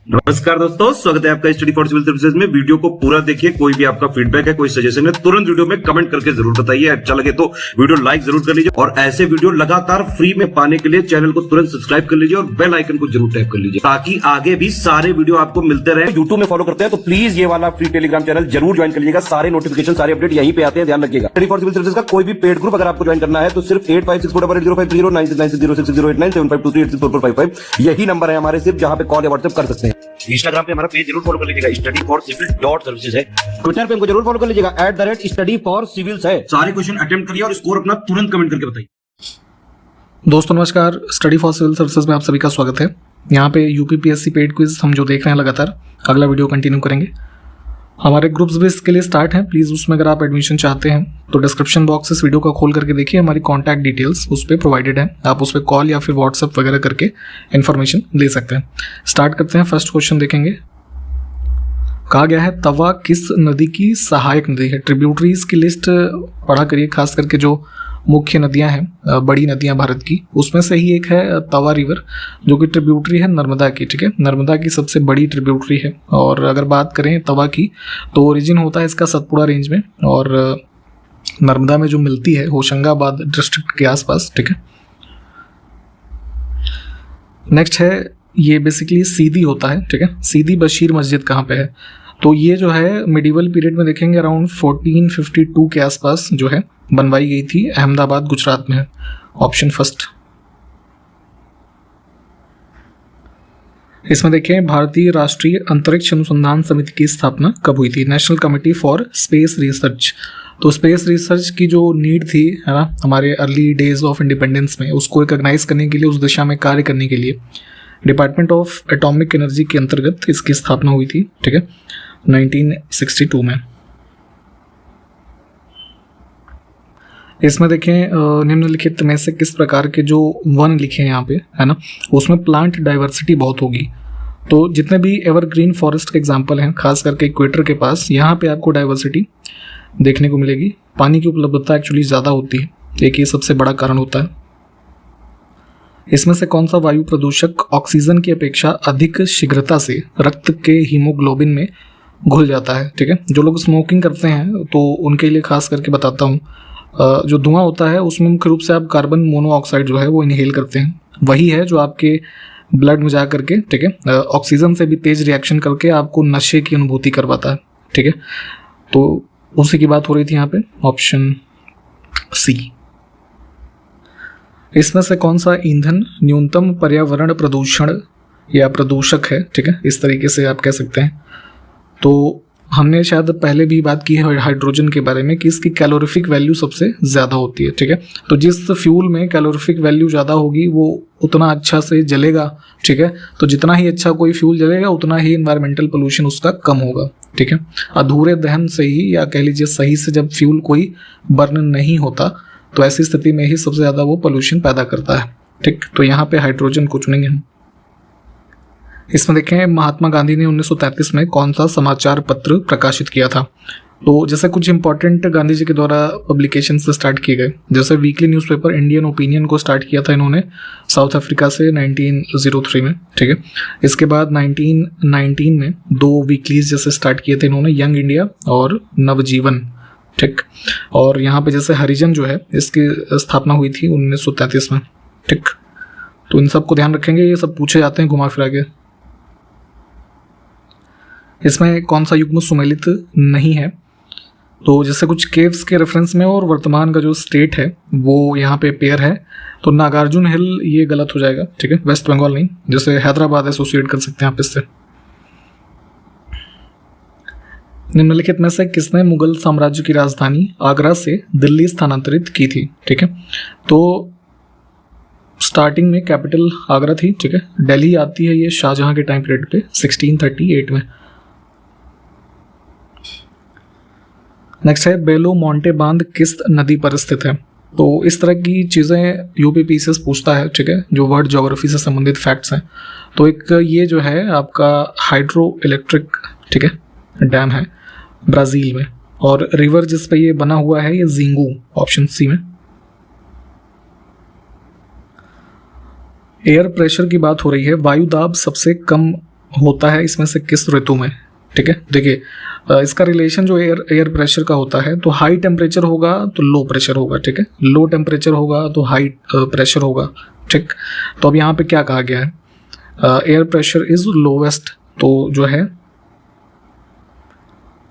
नमस्कार दोस्तों, स्वागत है आपका स्टडी फॉर सिविल सर्विसेज में। वीडियो को पूरा देखिए। कोई भी आपका फीडबैक है, कोई सजेशन है, तुरंत वीडियो में कमेंट करके जरूर बताइए। अच्छा लगे तो वीडियो लाइक जरूर कर लीजिए और ऐसे वीडियो लगातार फ्री में पाने के लिए चैनल को तुरंत सब्सक्राइब कर लीजिए और बेल आइकन को जरूर टैप कर लीजिए ताकि आगे भी सारे वीडियो आपको मिलते रहे। यूट्यूब में फॉलो करते हैं तो प्लीज ये वाला फ्री टेलीग्राम चैनल जरूर ज्वाइन कर लीजिएगा। सारे नोटिफिकेशन, सारे अपडेट यहीं पे आते हैं, ध्यान रखिएगा। स्टडी फॉर सिविल सर्विसेज का कोई भी पेड ग्रुप अगर आपको ज्वाइन करना है तो सिर्फ 856480560660897523864455 यही नंबर है हमारे, सिर्फ जहां पे कॉल या व्हाट्सएप कर सकते हैं। इंस्टाग्राम पे हमारा पेज जरूर फॉलो कर लीजिएगा, studyforcivil.services है। ट्विटर पे हमको जरूर फॉलो कर लीजिएगा, @studyforcivils है। सारे क्वेश्चन अटेम्प्ट करिए और स्कोर अपना तुरंत कमेंट करके बताइए। दोस्तों नमस्कार, स्टडी फॉर सिविल सर्विसेज में आप सभी का स्वागत है। यहाँ पे यूपीपीएससी पेड क्विज हम जो देख रहे हैं लगातार, अगला वीडियो कंटिन्यू करेंगे। हमारे ग्रुप्स भी इसके लिए स्टार्ट हैं। प्लीज़ उसमें अगर आप एडमिशन चाहते हैं तो डिस्क्रिप्शन बॉक्स इस वीडियो का खोल करके देखिए, हमारी कॉन्टैक्ट डिटेल्स उस पर प्रोवाइडेड है। आप उस पर कॉल या फिर व्हाट्सएप वगैरह करके इन्फॉर्मेशन ले सकते हैं। स्टार्ट करते हैं। फर्स्ट क्वेश्चन देखेंगे। कहा गया है तवा किस नदी की सहायक नदी है? ट्रिब्यूटरीज की लिस्ट पढ़ा करिए, खास करके जो मुख्य नदियां हैं, बड़ी नदियां भारत की, उसमें से ही एक है तवा रिवर, जो कि ट्रिब्यूटरी है नर्मदा की। ठीक है, नर्मदा की सबसे बड़ी ट्रिब्यूटरी है। और अगर बात करें तवा की तो ओरिजिन होता है इसका सतपुड़ा रेंज में और नर्मदा में जो मिलती है होशंगाबाद डिस्ट्रिक्ट के आसपास। ठीक है, नेक्स्ट है, ये बेसिकली सीधी होता है। ठीक है, सीधी बशीर मस्जिद कहाँ पे है? तो ये जो है मिडिवल पीरियड में देखेंगे अराउंड 1452 के आसपास जो है बनवाई गई थी, अहमदाबाद गुजरात में है। Option first. इसमें देखें भारतीय राष्ट्रीय अंतरिक्ष अनुसंधान समिति की स्थापना कब हुई थी? National committee for space research. तो स्पेस रिसर्च की जो नीड थी, है ना, हमारे अर्ली डेज ऑफ इंडिपेंडेंस में, उसको रिकॉग्नाइज करने के लिए, उस दिशा में कार्य करने के लिए डिपार्टमेंट ऑफ एटॉमिक एनर्जी के अंतर्गत इसकी स्थापना हुई थी। ठीक है, 1962 में। इसमें देखें निम्नलिखित में से किस प्रकार के जो वन लिखे हैं यहाँ पे, है ना, उसमें प्लांट डाइवर्सिटी बहुत होगी। तो जितने भी एवरग्रीन फॉरेस्ट के एग्जांपल हैं, खास करके इक्वेटर के पास, यहाँ पे आपको डाइवर्सिटी देखने को मिलेगी। पानी की उपलब्धता एक्चुअली ज़्यादा होती है, एक ये सबसे बड़ा कारण होता है। इसमें से कौन सा वायु प्रदूषक ऑक्सीजन की अपेक्षा अधिक शीघ्रता से रक्त के हीमोग्लोबिन में घुल जाता है? ठीक है, जो लोग स्मोकिंग करते हैं तो उनके लिए खास करके बताता हूँ, जो धुआं होता है उसमें मुख्य रूप से आप कार्बन मोनोऑक्साइड जो है वो इनहेल करते हैं। वही है जो आपके ब्लड में जा करके, ठीक है, ऑक्सीजन से भी तेज रिएक्शन करके आपको नशे की अनुभूति करवाता है। ठीक है, तो उसी की बात हो रही थी यहाँ पे। Option C. इसमें से कौन सा ईंधन न्यूनतम पर्यावरण प्रदूषण या प्रदूषक है? ठीक है, इस तरीके से आप कह सकते हैं। तो हमने शायद पहले भी बात की है हाइड्रोजन के बारे में कि इसकी कैलोरीफिक वैल्यू सबसे ज़्यादा होती है। ठीक है, तो जिस फ्यूल में कैलोरीफिक वैल्यू ज़्यादा होगी वो उतना अच्छा से जलेगा। ठीक है, तो जितना ही अच्छा कोई फ्यूल जलेगा उतना ही इन्वायरमेंटल पोल्यूशन उसका कम होगा। ठीक है, अधूरे दहन से ही, या कह लीजिए सही से जब फ्यूल कोई बर्न नहीं होता, तो ऐसी स्थिति में ही सबसे ज़्यादा वो पोल्यूशन पैदा करता है। ठीक, तो यहाँ पे हाइड्रोजन को चुनेंगे हम। इसमें देखें महात्मा गांधी ने 1933 में कौन सा समाचार पत्र प्रकाशित किया था? तो जैसे कुछ इंपॉर्टेंट गांधी जी के द्वारा पब्लिकेशन से स्टार्ट किए गए, जैसे वीकली न्यूज़पेपर इंडियन ओपिनियन को स्टार्ट किया था इन्होंने साउथ अफ्रीका से 1903 में। ठीक है, इसके बाद 1919 में 2 वीकलीज जैसे स्टार्ट किए थे इन्होंने, यंग इंडिया और नवजीवन। ठीक, और यहाँ पे जैसे हरिजन जो है इसकी स्थापना हुई थी 1933 में। ठीक, तो इन सब को ध्यान रखेंगे, ये सब पूछे जाते हैं घुमा फिरा के। इसमें कौन सा युग्म सुमेलित नहीं है? तो जैसे कुछ केव्स के रेफरेंस में और वर्तमान का जो स्टेट है वो यहाँ पे पेयर है, तो नागार्जुन हिल ये गलत हो जाएगा। ठीक है, वेस्ट बंगाल नहीं, जैसे हैदराबाद एसोसिएट कर सकते हैं आप इससे। निम्नलिखित में से किसने मुगल साम्राज्य की राजधानी आगरा से दिल्ली स्थानांतरित की थी? ठीक है, तो स्टार्टिंग में कैपिटल आगरा थी। ठीक है, दिल्ली आती है ये शाहजहां के टाइम पीरियड पे 1638 में। नेक्स्ट है, बेलो मोंटे बांध किस नदी पर स्थित है? तो इस तरह की चीज़ें यूपीपीसीएस पूछता है। ठीक है, जो वर्ल्ड ज्योग्राफी से संबंधित फैक्ट्स हैं। तो एक ये जो है आपका हाइड्रो इलेक्ट्रिक, ठीक है, डैम है ब्राज़ील में, और रिवर जिस पे ये बना हुआ है ये जिंगू, ऑप्शन सी में। एयर प्रेशर की बात हो रही है, वायु दाब सबसे कम होता है इसमें से किस ऋतु में, ठीक है। देखिए इसका रिलेशन जो एयर प्रेशर का होता है, तो हाई टेम्परेचर होगा तो लो प्रेशर होगा, ठीक है, लो टेम्परेचर होगा तो हाई प्रेशर होगा, ठीक। तो अब यहाँ पे क्या कहा गया है, एयर प्रेशर इज लोवेस्ट, तो जो है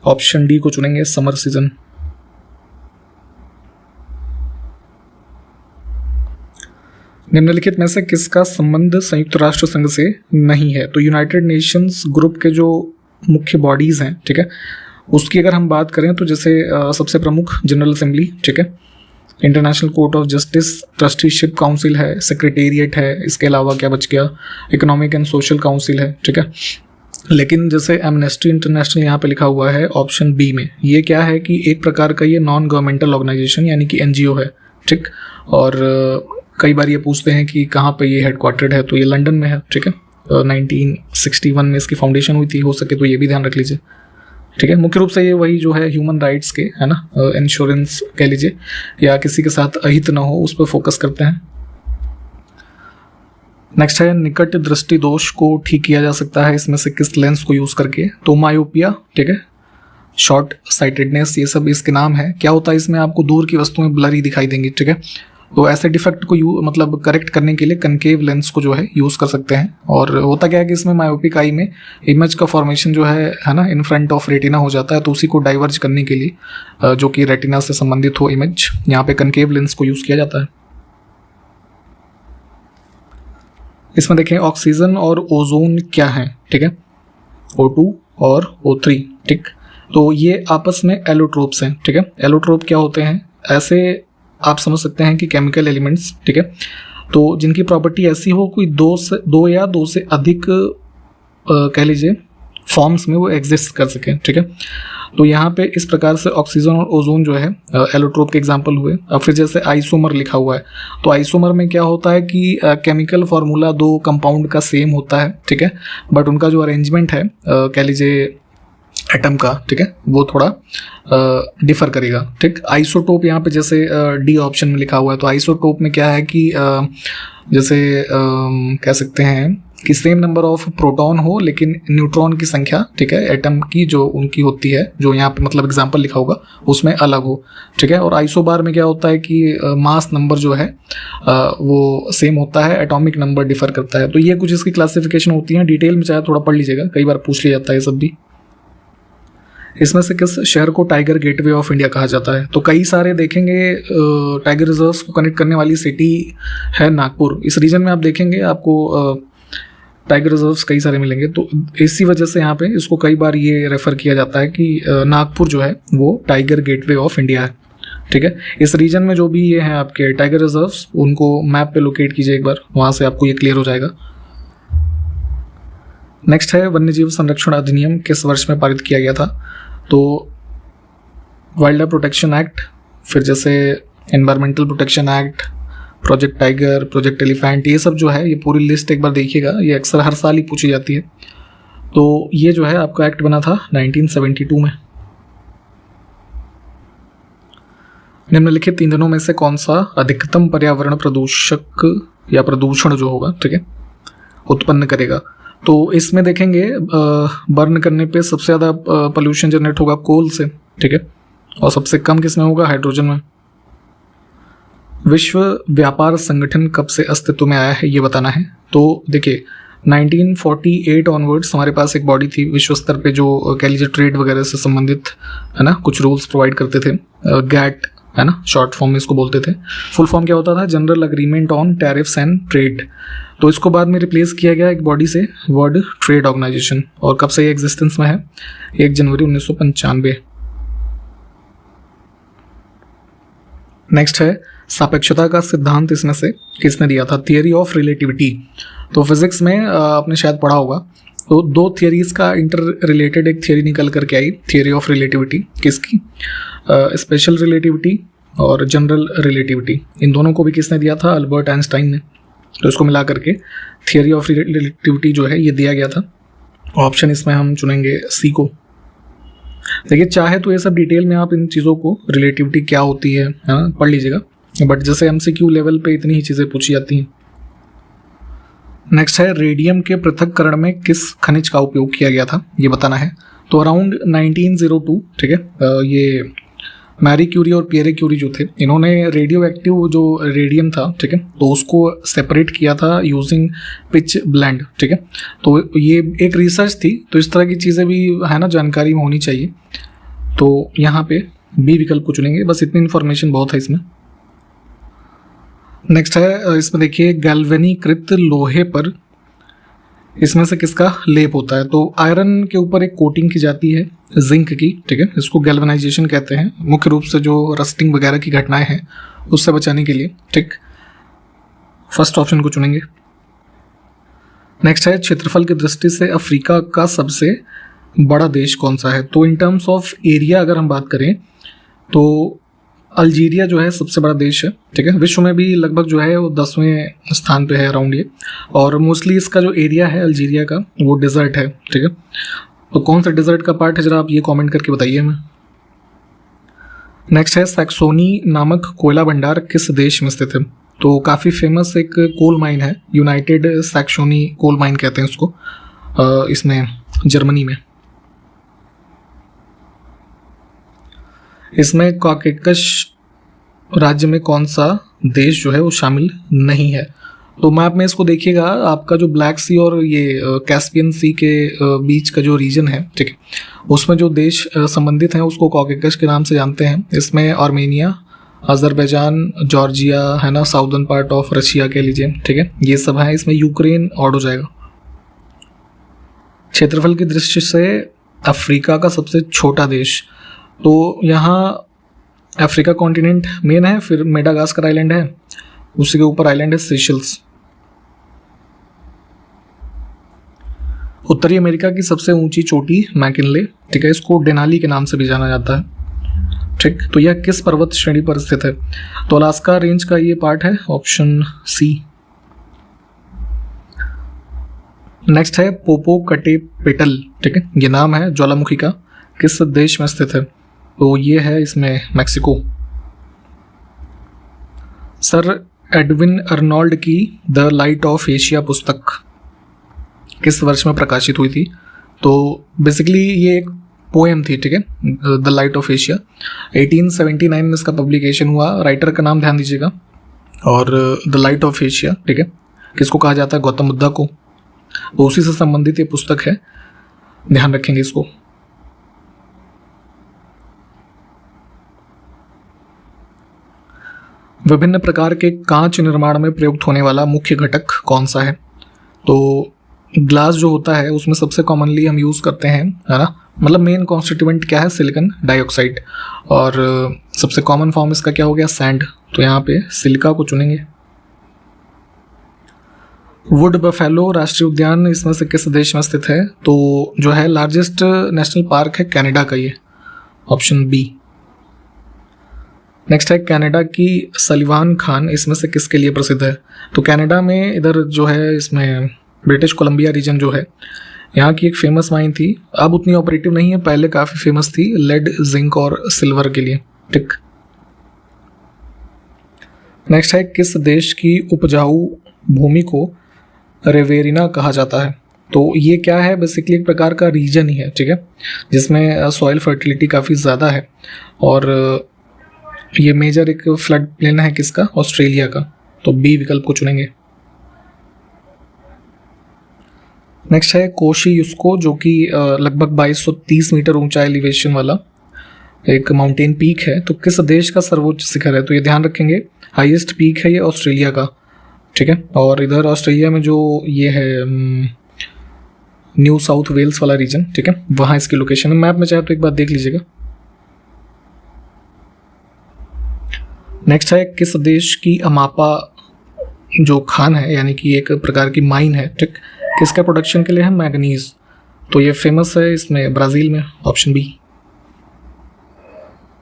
ऑप्शन डी को चुनेंगे, समर सीजन। निम्नलिखित में से किसका संबंध संयुक्त राष्ट्र संघ से नहीं है, तो यूनाइटेड नेशंस ग्रुप के जो मुख्य बॉडीज हैं, ठीक है, उसकी अगर हम बात करें तो जैसे सबसे प्रमुख जनरल असेंबली, ठीक है, international court of justice, trusteeship council है, सेक्रेटेरिएट है, इसके अलावा क्या बच गया, इकोनॉमिक एंड सोशल काउंसिल है, ठीक है। लेकिन जैसे एमनेस्टी इंटरनेशनल यहाँ पे लिखा हुआ है ऑप्शन बी में, ये क्या है कि एक प्रकार का ये नॉन गवर्नमेंटल ऑर्गेनाइजेशन यानी कि एनजीओ है, ठीक। और कई बार ये पूछते हैं कि कहाँ पे ये हेडक्वार्टर्ड है, तो ये लंदन में है, ठीक है। 1961 में इसकी फाउंडेशन हुई थी, हो सके तो ये भी ध्यान रख लीजिए, ठीक है। मुख्य रूप से ये वही जो है ह्यूमन राइट्स के, है ना, इंश्योरेंस कह लीजिए, या किसी के साथ अहित ना हो उस पर फोकस करते हैं। नेक्स्ट है निकट दृष्टि दोष को ठीक किया जा सकता है इसमें से किस लेंस को यूज करके, तो मायोपिया, ठीक है, शॉर्ट साइटेडनेस, ये सब इसके नाम है। क्या होता है इसमें, आपको दूर की वस्तुएं ब्लरी दिखाई देंगी, ठीक है। तो ऐसे डिफेक्ट को मतलब करेक्ट करने के लिए कनकेव लेंस को जो है यूज़ कर सकते हैं। और होता क्या है कि इसमें मायोपिक आई में इमेज का फॉर्मेशन जो है ना, इन फ्रंट ऑफ रेटिना हो जाता है, तो उसी को डाइवर्ज करने के लिए जो कि रेटिना से संबंधित हो इमेज, यहाँ पे कनकेव लेंस को यूज़ किया जाता है। इसमें देखें ऑक्सीजन और ओजोन क्या है, ठीक है, O2 और O3, ठीक। तो ये आपस में एलोट्रोप्स हैं, ठीक है। एलोट्रोप क्या होते हैं, ऐसे आप समझ सकते हैं कि केमिकल एलिमेंट्स, ठीक है, तो जिनकी प्रॉपर्टी ऐसी हो कोई दो या दो से अधिक कह लीजिए फॉर्म्स में वो एग्जिस्ट कर सकें, ठीक है। तो यहाँ पे इस प्रकार से ऑक्सीजन और ओजोन जो है एलोट्रोप के एग्जाम्पल हुए। अब फिर जैसे आइसोमर लिखा हुआ है, तो आइसोमर में क्या होता है कि केमिकल फार्मूला दो कंपाउंड का सेम होता है, ठीक है, बट उनका जो अरेंजमेंट है कह लीजिए एटम का, ठीक है, वो थोड़ा डिफर करेगा, ठीक। आइसोटोप यहाँ पे जैसे डी ऑप्शन में लिखा हुआ है, तो आइसोटोप में क्या है कि जैसे कह सकते हैं कि सेम नंबर ऑफ प्रोटॉन हो लेकिन न्यूट्रॉन की संख्या, ठीक है, एटम की जो उनकी होती है, जो यहाँ पे मतलब एग्जांपल लिखा होगा उसमें अलग हो, ठीक है। और आइसोबार में क्या होता है कि मास नंबर जो है वो सेम होता है, एटॉमिक नंबर डिफर करता है। तो ये कुछ इसकी क्लासिफिकेशन होती है, डिटेल में चाहे थोड़ा पढ़ लीजिएगा, कई बार पूछ लिया जाता है ये सब भी। इसमें से किस शहर को टाइगर गेटवे ऑफ इंडिया कहा जाता है, तो कई सारे देखेंगे टाइगर रिजर्व्स को कनेक्ट करने वाली सिटी है नागपुर। इस रीजन में आप देखेंगे आपको टाइगर रिजर्व्स कई सारे मिलेंगे, तो इसी वजह से यहाँ पे इसको कई बार ये रेफर किया जाता है कि नागपुर जो है वो टाइगर गेटवे ऑफ इंडिया है, ठीक है। इस रीजन में जो भी ये हैं आपके टाइगर रिजर्व्स, उनको मैप पे लोकेट कीजिए एक बार, वहाँ से आपको ये क्लियर हो जाएगा। नेक्स्ट है वन्यजीव संरक्षण अधिनियम किस वर्ष में पारित किया गया था, तो वाइल्ड लाइफ प्रोटेक्शन एक्ट, फिर जैसे environmental protection act, project tiger, project elephant, ये सब जो है, ये पूरी लिस्ट एक बार देखिएगा, ये अक्सर हर साल ही पूछी जाती है। तो ये जो है आपका एक्ट बना था 1972 में। निम्नलिखित ईंधनों में से कौन सा अधिकतम पर्यावरण प्रदूषक या प्रदूषण जो होगा, ठीक है, उत्पन्न करेगा, तो इसमें देखेंगे बर्न करने पे सबसे ज़्यादा पोल्यूशन जनरेट होगा कोल से, ठीक है, और सबसे कम किसमें होगा, हाइड्रोजन में। विश्व व्यापार संगठन कब से अस्तित्व में आया है ये बताना है, तो देखिए 1948 ऑनवर्ड्स हमारे पास एक बॉडी थी विश्व स्तर पे जो कह लीजिए ट्रेड वगैरह से संबंधित, है ना, कुछ रूल्स प्रोवाइड करते थे, गैट, है ना, शॉर्ट फॉर्म में इसको बोलते थे। फुल फॉर्म क्या होता था, general agreement on tariffs and trade. तो इसको बाद में रिप्लेस किया गया एक बॉडी से, वर्ल्ड ट्रेड ऑर्गेनाइजेशन, और कब से ये एग्जिस्टेंस में है, 1 जनवरी 1995। नेक्स्ट है सापेक्षता का सिद्धांत इसमें से किसने दिया था, थियरी ऑफ रिलेटिविटी। तो फिजिक्स में आपने शायद पढ़ा होगा, तो दो थियरीज का इंटर रिलेटेड एक थियरी निकल करके आई, थियरी ऑफ रिलेटिविटी, किसकी, स्पेशल रिलेटिविटी और जनरल रिलेटिविटी। इन दोनों को भी किसने दिया था, अल्बर्ट आइंस्टाइन ने। तो इसको मिला करके थियरी ऑफ रिलेटिविटी जो है ये दिया गया था। ऑप्शन इसमें हम चुनेंगे सी को। देखिए चाहे तो ये सब डिटेल में आप इन चीज़ों को, रिलेटिविटी क्या होती है ना, पढ़ लीजिएगा, बट जैसे एमसीक्यू लेवल पे इतनी ही चीज़ें पूछी जाती हैं। नेक्स्ट है रेडियम के पृथक्करण में किस खनिज का उपयोग किया गया था, ये बताना है। तो अराउंड 1902, ठीक है, ये मैरी क्यूरी और पियरे क्यूरी जो थे, इन्होंने रेडियो एक्टिव जो रेडियम था, ठीक है, तो उसको सेपरेट किया था यूजिंग पिच ब्लेंड, ठीक है। तो ये एक रिसर्च थी, तो इस तरह की चीज़ें भी है ना जानकारी में होनी चाहिए। तो यहाँ पे बी विकल्प को चुनेंगे, बस इतनी इन्फॉर्मेशन बहुत है इसमें। नेक्स्ट है, इसमें देखिए गैल्वेनीकृत लोहे पर इसमें से किसका लेप होता है। तो आयरन के ऊपर एक कोटिंग की जाती है जिंक की, ठीक है, इसको गैल्वेनाइजेशन कहते हैं, मुख्य रूप से जो रस्टिंग वगैरह की घटनाएं हैं उससे बचाने के लिए, ठीक। फर्स्ट ऑप्शन को चुनेंगे। नेक्स्ट है, क्षेत्रफल की दृष्टि से अफ्रीका का सबसे बड़ा देश कौन सा है। तो इन टर्म्स ऑफ एरिया अगर हम बात करें तो अल्जीरिया जो है सबसे बड़ा देश है, ठीक है। विश्व में भी लगभग जो है वो 10वें स्थान पे है अराउंड ये, और मोस्टली इसका जो एरिया है अल्जीरिया का वो डिज़र्ट है, ठीक है। तो कौन सा डिज़र्ट का पार्ट है जरा आप ये कमेंट करके बताइए हमें। नेक्स्ट है, सैक्सोनी नामक कोयला भंडार किस देश में स्थित है। तो काफ़ी फेमस एक कोल माइन है, यूनाइटेड सैक्सोनी कोल माइन कहते हैं उसको, इसमें जर्मनी में। इसमें कॉकेकस राज्य में कौन सा देश जो है वो शामिल नहीं है। तो मैप में इसको देखिएगा, आपका जो ब्लैक सी और ये कैस्पियन सी के बीच का जो रीजन है, ठीक है, उसमें जो देश संबंधित हैं उसको कॉकेकस के नाम से जानते हैं। इसमें आर्मेनिया, अजरबैजान, जॉर्जिया है ना, साउदर्न पार्ट ऑफ रशिया कह लीजिए, ठीक है, ये सब है। इसमें यूक्रेन ऐड हो जाएगा। क्षेत्रफल की दृष्टि से अफ्रीका का सबसे छोटा देश, तो यहाँ अफ्रीका कॉन्टिनेंट मेन है, फिर मेडागास्कर आइलैंड है, उसी के ऊपर आइलैंड है सेशल्स। उत्तरी अमेरिका की सबसे ऊंची चोटी मैकिनले, ठीक है, इसको डेनाली के नाम से भी जाना जाता है, ठीक। तो यह किस पर्वत श्रेणी पर स्थित है। तो अलास्का रेंज का ये पार्ट है, ऑप्शन सी। नेक्स्ट है, पोपोकटेपेटल, ठीक है, ये नाम है ज्वालामुखी का, किस देश में स्थित है। तो ये है इसमें मैक्सिको। सर एडविन अर्नोल्ड की द लाइट ऑफ एशिया पुस्तक किस वर्ष में प्रकाशित हुई थी। तो बेसिकली ये एक पोएम थी, ठीक है, द लाइट ऑफ एशिया। 1879 में इसका पब्लिकेशन हुआ। राइटर का नाम ध्यान दीजिएगा, और द लाइट ऑफ एशिया, ठीक है, किसको कहा जाता है, गौतम बुद्धा को। तो उसी से संबंधित ये पुस्तक है, ध्यान रखेंगे इसको। विभिन्न प्रकार के कांच निर्माण में प्रयुक्त होने वाला मुख्य घटक कौन सा है। तो ग्लास जो होता है उसमें सबसे कॉमनली हम यूज़ करते हैं, है ना, मतलब मेन कॉन्स्टिट्यूएंट क्या है, सिलिकॉन डाइऑक्साइड, और सबसे कॉमन फॉर्म इसका क्या हो गया, सैंड। तो यहाँ पे सिलिका को चुनेंगे। वुड बफेलो राष्ट्रीय उद्यान इसमें से किस देश में स्थित है। तो जो है लार्जेस्ट नेशनल पार्क है कनाडा का, ये ऑप्शन बी। नेक्स्ट है, कनाडा की सलिवान खान इसमें से किसके लिए प्रसिद्ध है। तो कनाडा में इधर जो है इसमें ब्रिटिश कोलंबिया रीजन जो है, यहाँ की एक फेमस माइन थी, अब उतनी ऑपरेटिव नहीं है, पहले काफ़ी फेमस थी लेड, जिंक और सिल्वर के लिए, ठीक। नेक्स्ट है, किस देश की उपजाऊ भूमि को रेवेरिना कहा जाता है। तो ये क्या है, बेसिकली एक प्रकार का रीजन ही है, ठीक है, जिसमें सॉइल फर्टिलिटी काफ़ी ज़्यादा है, और ये मेजर एक फ्लड प्लेन है किसका, ऑस्ट्रेलिया का। तो बी विकल्प को चुनेंगे। नेक्स्ट है, कोशीयुस्को, जो कि लगभग 2230 मीटर ऊंचा एलिवेशन वाला एक माउंटेन पीक है, तो किस देश का सर्वोच्च शिखर है। तो ये ध्यान रखेंगे, हाईएस्ट पीक है ये ऑस्ट्रेलिया का, ठीक है, और इधर ऑस्ट्रेलिया में जो ये है न्यू साउथ वेल्स वाला रीजन, ठीक है, वहाँ इसकी लोकेशन है। मैप में चाहे तो एक बार देख लीजिएगा। नेक्स्ट है, किस देश की अमापा जो खान है, यानी कि एक प्रकार की माइन है, ठीक, किसका प्रोडक्शन के लिए है, मैग्नीज। तो ये फेमस है इसमें ब्राज़ील में, ऑप्शन बी।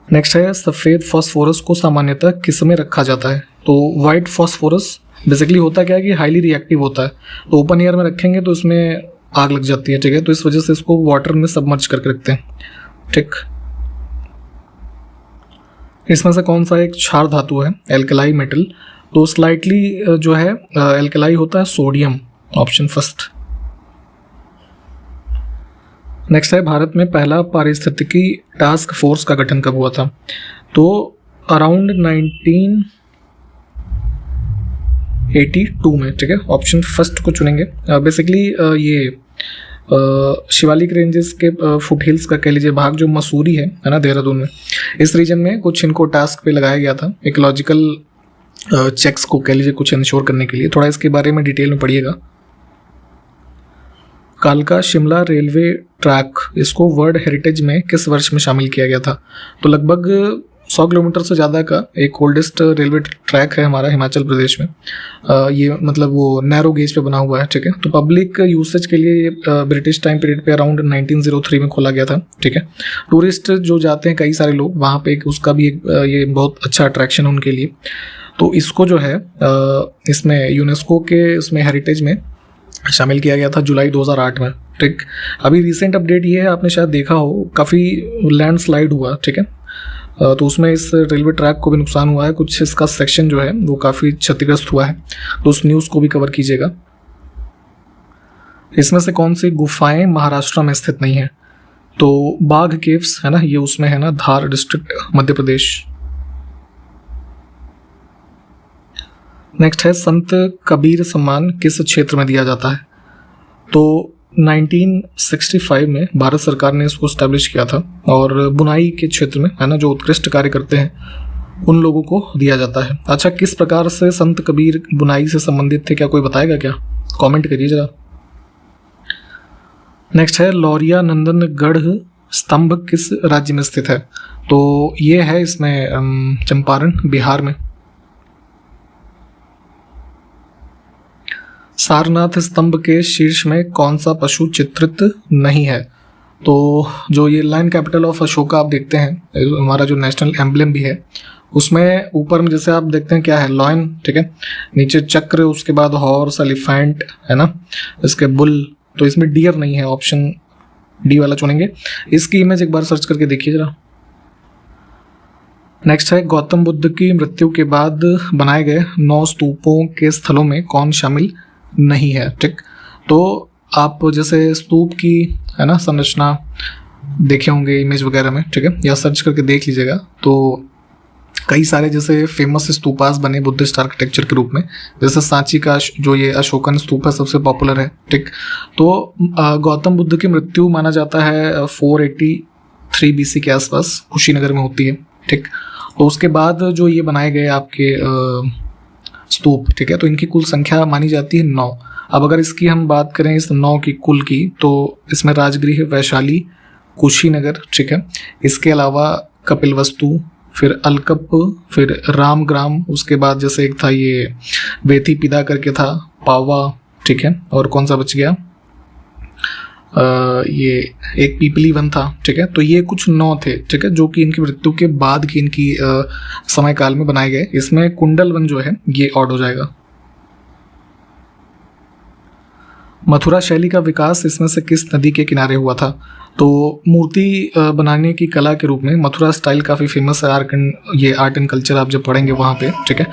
नेक्स्ट है, सफ़ेद फॉस्फोरस को सामान्यतः किस में रखा जाता है। तो वाइट फॉस्फोरस बेसिकली होता क्या है कि हाईली रिएक्टिव होता है, तो ओपन एयर में रखेंगे तो इसमें आग लग जाती है, ठीक है, तो इस वजह से इसको वाटर में सबमर्ज करके रखते हैं, ठीक। इसमें से कौन सा एक क्षार धातु है, एल्कलाई मेटल। तो स्लाइटली जो है एल्कलाई होता है सोडियम, ऑप्शन फर्स्ट। नेक्स्ट है, भारत में पहला पारिस्थितिकी टास्क फोर्स का गठन कब हुआ था? तो अराउंड 1982 में, ठीक है। ऑप्शन फर्स्ट को चुनेंगे। बेसिकली ये शिवालिक रेंजेस के फुट हिल्स का कह लीजिए भाग जो मसूरी है ना, देहरादून में, इस रीजन में कुछ इनको टास्क पे लगाया गया था इकोलॉजिकल चेक्स को कह लीजिए कुछ इंश्योर करने के लिए। थोड़ा इसके बारे में डिटेल में पढ़िएगा। कालका शिमला रेलवे ट्रैक, इसको वर्ल्ड हेरिटेज में किस वर्ष में शामिल किया गया था? तो लगभग 100 किलोमीटर से ज़्यादा का एक ओल्डेस्ट रेलवे ट्रैक है हमारा हिमाचल प्रदेश में। ये मतलब वो नैरो गेज पे बना हुआ है, ठीक है। तो पब्लिक यूसेज के लिए ब्रिटिश टाइम पीरियड पे अराउंड 1903 में खोला गया था, ठीक है। टूरिस्ट जो जाते हैं कई सारे लोग वहाँ पे, उसका भी एक ये बहुत अच्छा अट्रैक्शन है उनके लिए। तो इसको जो है इसमें यूनेस्को के इसमें हेरिटेज में शामिल किया गया था जुलाई 2008 में, ठीक। अभी रिसेंट अपडेट ये है, आपने शायद देखा हो, काफ़ी लैंडस्लाइड हुआ, ठीक है। तो उसमें इस रेलवे ट्रैक को भी नुकसान हुआ है, कुछ इसका सेक्शन जो है वो काफ़ी क्षतिग्रस्त हुआ है, तो उस न्यूज़ को भी कवर कीजिएगा। इसमें से कौन सी गुफाएं महाराष्ट्र में स्थित नहीं है? तो बाघ केव्स है ना, ये उसमें है ना, धार डिस्ट्रिक्ट, मध्य प्रदेश। नेक्स्ट है, संत कबीर सम्मान किस क्षेत्र में दिया जाता है? तो 1965 में भारत सरकार ने इसको स्टैब्लिश किया था और बुनाई के क्षेत्र में है ना, जो उत्कृष्ट कार्य करते हैं उन लोगों को दिया जाता है। अच्छा, किस प्रकार से संत कबीर बुनाई से संबंधित थे, क्या कोई बताएगा क्या? कमेंट करिए जरा। नेक्स्ट है, लौरिया नंदनगढ़ स्तंभ किस राज्य में स्थित है? तो ये है इसमें चंपारण, बिहार में। सारनाथ स्तंभ के शीर्ष में कौन सा पशु चित्रित नहीं है? तो जो ये लाइन कैपिटल ऑफ अशोका आप देखते हैं, हमारा जो नेशनल एम्बलम भी है, उसमें ऊपर में जैसे आप देखते हैं क्या है, लॉयन, ठीक है, नीचे चक्र, उसके बाद हॉर्स, एलिफेंट है ना, इसके बुल। तो इसमें डियर नहीं है, ऑप्शन डी वाला चुनेंगे। इसकी इमेज एक बार सर्च करके देखिए जरा। नेक्स्ट है, गौतम बुद्ध की मृत्यु के बाद बनाए गए 9 स्तूपों के स्थलों में कौन शामिल नहीं है, ठीक। तो आप जैसे स्तूप की है ना संरचना देखे होंगे इमेज वगैरह में, ठीक है, या सर्च करके देख लीजिएगा। तो कई सारे जैसे फेमस स्तूपास बने बुद्धिस्ट आर्किटेक्चर के रूप में, जैसे सांची का जो ये अशोकन स्तूप है सबसे पॉपुलर है, ठीक। तो गौतम बुद्ध की मृत्यु माना जाता है 483 BC के आसपास कुशीनगर में होती है, ठीक। तो उसके बाद जो ये बनाए गए आपके स्तूप, ठीक है, तो इनकी कुल संख्या मानी जाती है 9। अब अगर इसकी हम बात करें इस 9 की कुल की, तो इसमें राजगृह, वैशाली, कुशीनगर, ठीक है, इसके अलावा कपिलवस्तु, फिर अलकप, फिर रामग्राम, उसके बाद जैसे एक था ये वेथीपिदा करके था, पावा, ठीक है, और कौन सा बच गया, ये एक पीपली वन था, ठीक है। तो ये कुछ 9 थे, ठीक है, जो कि इनकी मृत्यु के बाद की इनकी समय काल में बनाए गए। इसमें कुंडल वन जो है ये ऑड हो जाएगा। मथुरा शैली का विकास इसमें से किस नदी के किनारे हुआ था? तो मूर्ति बनाने की कला के रूप में मथुरा स्टाइल काफ़ी फेमस है। आर्ट एंड कल्चर आप जब पढ़ेंगे वहाँ पे, ठीक है।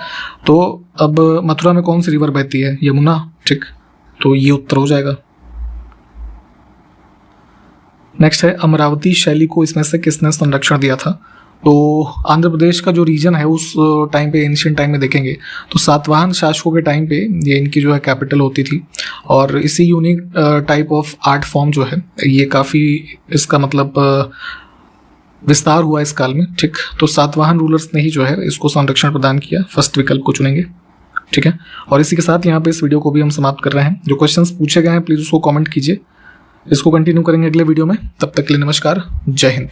तो अब मथुरा में कौन सी रिवर बहती है? यमुना, ठीक। तो ये उत्तर हो जाएगा। नेक्स्ट है, अमरावती शैली को इसमें से किसने संरक्षण दिया था? तो आंध्र प्रदेश का जो रीजन है उस टाइम पे, एंशिएंट टाइम में देखेंगे तो सातवाहन शासकों के टाइम पे ये इनकी जो है कैपिटल होती थी। और इसी unique type of art form जो है ये काफ़ी इसका मतलब विस्तार हुआ इस काल में, ठीक। तो सातवाहन रूलर्स ने ही जो है इसको संरक्षण प्रदान किया। फर्स्ट विकल्प को चुनेंगे, ठीक है। और इसी के साथ यहाँ पे इस वीडियो को भी हम समाप्त कर रहे हैं। जो क्वेश्चंस पूछे गए हैं प्लीज़ उसको कमेंट कीजिए। इसको कंटिन्यू करेंगे अगले वीडियो में। तब तक के लिए नमस्कार, जय हिंद।